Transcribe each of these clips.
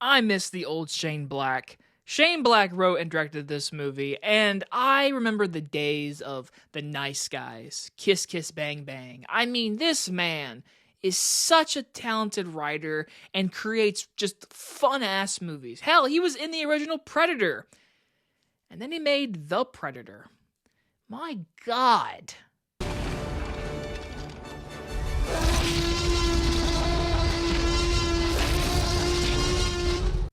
I miss the old Shane Black. Shane Black wrote and directed this movie, and I remember the days of The Nice Guys, Kiss Kiss Bang Bang. I mean, this man is such a talented writer and creates just fun-ass movies. Hell, he was in the original Predator. And then he made The Predator. My God.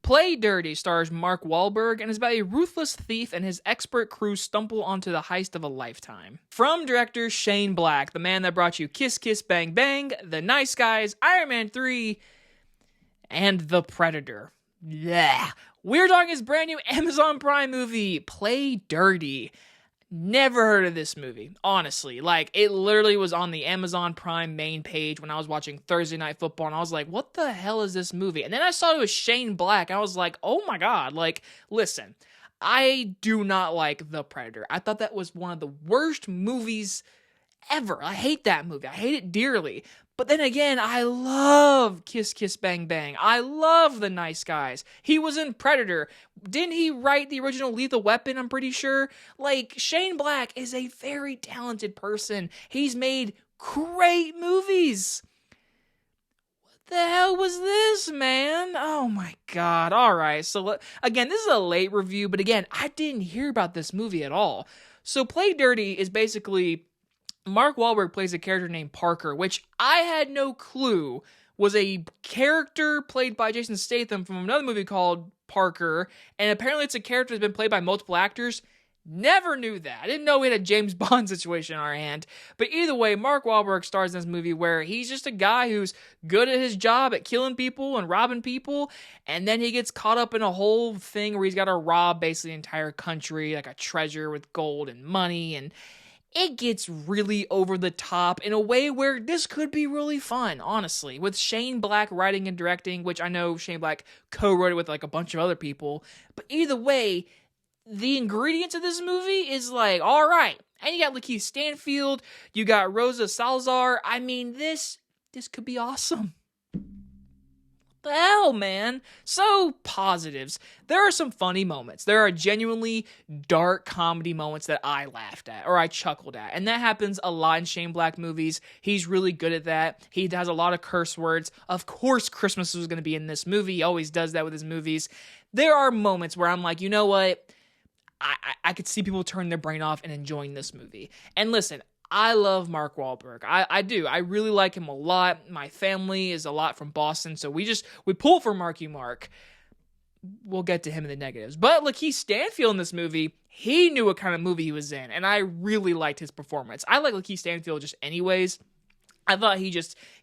Play Dirty stars Mark Wahlberg and is about a ruthless thief and his expert crew stumble onto the heist of a lifetime. From director Shane Black, the man that brought you Kiss Kiss Bang Bang, The Nice Guys, Iron Man 3, and The Predator. Yeah, we're talking his brand new Amazon Prime movie, Play Dirty. Never heard of this movie, honestly. Like, it literally was on the Amazon Prime main page when I was watching Thursday Night Football, and I was like, what the hell is this movie? And then I saw it was Shane Black, and I was like, oh my God. Like, listen, I do not like The Predator. I thought that was one of the worst movies ever. I hate that movie. I hate it dearly. But then again, I love Kiss Kiss Bang Bang. I love The Nice Guys. He was in Predator. Didn't he write the original Lethal Weapon, I'm pretty sure? Like, Shane Black is a very talented person. He's made great movies. What the hell was this, man? Oh my God. All right. So, again, this is a late review, but again, I didn't hear about this movie at all. So, Play Dirty is basically Mark Wahlberg plays a character named Parker, which I had no clue was a character played by Jason Statham from another movie called Parker, and apparently it's a character that's been played by multiple actors. Never knew that. I didn't know we had a James Bond situation on our hand. But either way, Mark Wahlberg stars in this movie where he's just a guy who's good at his job at killing people and robbing people, and then he gets caught up in a whole thing where he's got to rob basically the entire country, like a treasure with gold and money, and it gets really over the top in a way where this could be really fun, honestly. With Shane Black writing and directing, which I know Shane Black co-wrote it with like a bunch of other people. But either way, the ingredients of this movie is like, all right. And you got LaKeith Stanfield, you got Rosa Salazar. I mean, this could be awesome. The hell, man? So, positives. There are some funny moments. There are genuinely dark comedy moments that I laughed at, or I chuckled at. And that happens a lot in Shane Black movies. He's really good at that. He has a lot of curse words. Of course, Christmas was going to be in this movie. He always does that with his movies. There are moments where I'm like, you know what? I could see people turn their brain off and enjoying this movie. And listen, I love Mark Wahlberg. I do. I really like him a lot. My family is a lot from Boston, so we pull for Marky Mark. We'll get to him in the negatives. But LaKeith Stanfield in this movie, he knew what kind of movie he was in, and I really liked his performance. I like LaKeith Stanfield just anyways. I thought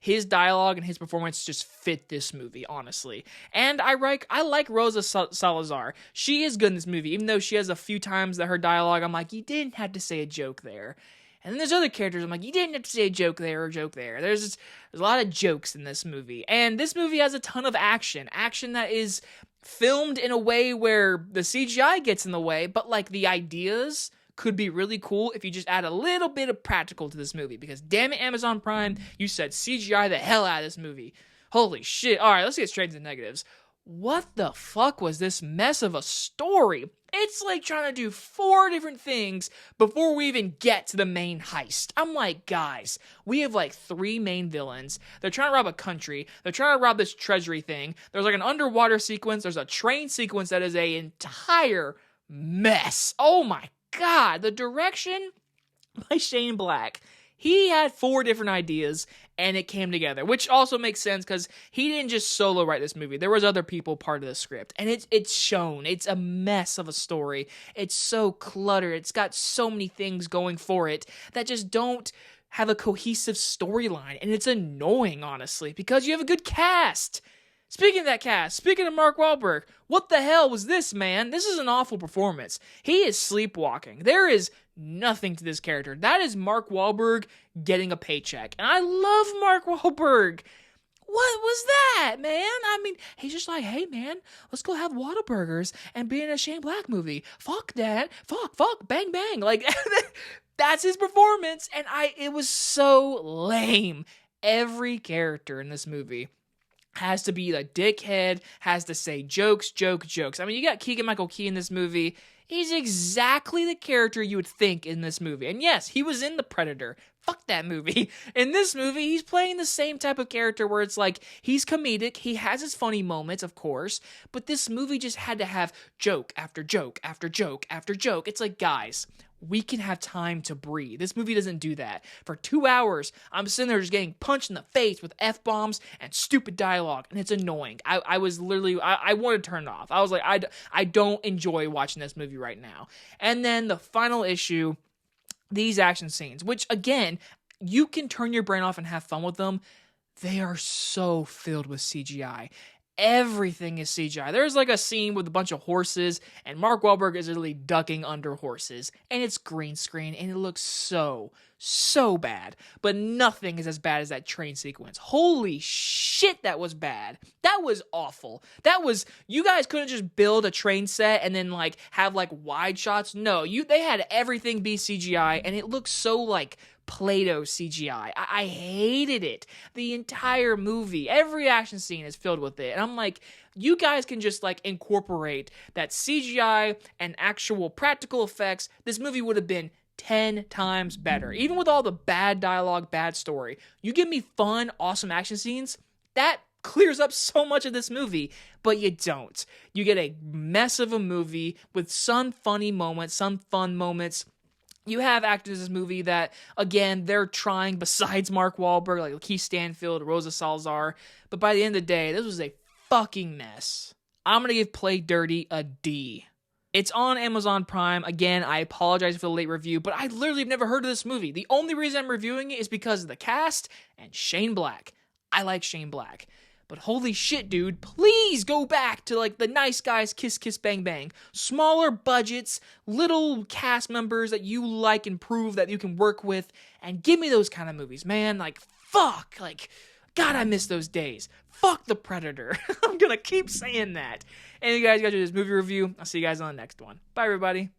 his dialogue and his performance just fit this movie, honestly. And I like Rosa Salazar. She is good in this movie, even though she has a few times that her dialogue, I'm like, you didn't have to say a joke there. And then there's other characters, I'm like, you didn't have to say a joke there or a joke there. There's a lot of jokes in this movie. And this movie has a ton of action. Action that is filmed in a way where the CGI gets in the way, but like the ideas could be really cool if you just add a little bit of practical to this movie. Because damn it, Amazon Prime, you said CGI the hell out of this movie. Holy shit. Alright, let's get straight to the negatives. What the fuck was this mess of a story? It's like trying to do 4 different things before we even get to the main heist. I'm like, guys, we have like 3 main villains. They're trying to rob a country. They're trying to rob this treasury thing. There's like an underwater sequence. There's a train sequence that is an entire mess. Oh my God. The direction by Shane Black. He had 4 different ideas, and it came together, which also makes sense because he didn't just solo write this movie. There was other people part of the script, and it's shown. It's a mess of a story. It's so cluttered. It's got so many things going for it that just don't have a cohesive storyline, and it's annoying, honestly, because you have a good cast. Speaking of that cast, speaking of Mark Wahlberg, what the hell was this, man? This is an awful performance. He is sleepwalking. There is nothing to this character. That is Mark Wahlberg getting a paycheck. And I love Mark Wahlberg. What was that, man? I mean, he's just like, hey, man, let's go have Whataburgers and be in a Shane Black movie. Fuck that. Fuck, bang, bang. Like, that's his performance. And it was so lame. Every character in this movie has to be the dickhead, has to say jokes. I mean, you got Keegan-Michael Key in this movie. He's exactly the character you would think in this movie. And yes, he was in The Predator. Fuck that movie. In this movie, he's playing the same type of character where it's like, he's comedic, he has his funny moments, of course, but this movie just had to have joke after joke after joke after joke. It's like, guys, we can have time to breathe. This movie doesn't do that. For 2 hours, I'm sitting there just getting punched in the face with F-bombs and stupid dialogue, and it's annoying. I was literally, I wanted to turn it off. I was like, I don't enjoy watching this movie right now. And then the final issue, these action scenes, which again, you can turn your brain off and have fun with them. They are so filled with CGI. Everything is CGI. There's like a scene with a bunch of horses, and Mark Wahlberg is literally ducking under horses, and it's green screen, and it looks so bad. But nothing is as bad as that train sequence. Holy shit, that was bad. That was awful. You guys couldn't just build a train set and then like have like wide shots. No, they had everything be CGI, and it looks so like Play-Doh CGI. I hated it. The entire movie, every action scene is filled with it. And I'm like, you guys can just like incorporate that CGI and actual practical effects. This movie would have been 10 times better. Even with all the bad dialogue, bad story. You give me fun, awesome action scenes, that clears up so much of this movie, but you don't. You get a mess of a movie with some funny moments, some fun moments. You have actors in this movie that, again, they're trying besides Mark Wahlberg, like LaKeith Stanfield, Rosa Salazar. But by the end of the day, this was a fucking mess. I'm going to give Play Dirty a D. It's on Amazon Prime. Again, I apologize for the late review, but I literally have never heard of this movie. The only reason I'm reviewing it is because of the cast and Shane Black. I like Shane Black. But holy shit, dude, please go back to like the Nice Guys Kiss Kiss Bang Bang. Smaller budgets, little cast members that you like and prove that you can work with, and give me those kind of movies, man. Like, fuck. Like, God, I miss those days. Fuck The Predator. I'm gonna keep saying that. And you guys got to do this movie review. I'll see you guys on the next one. Bye, everybody.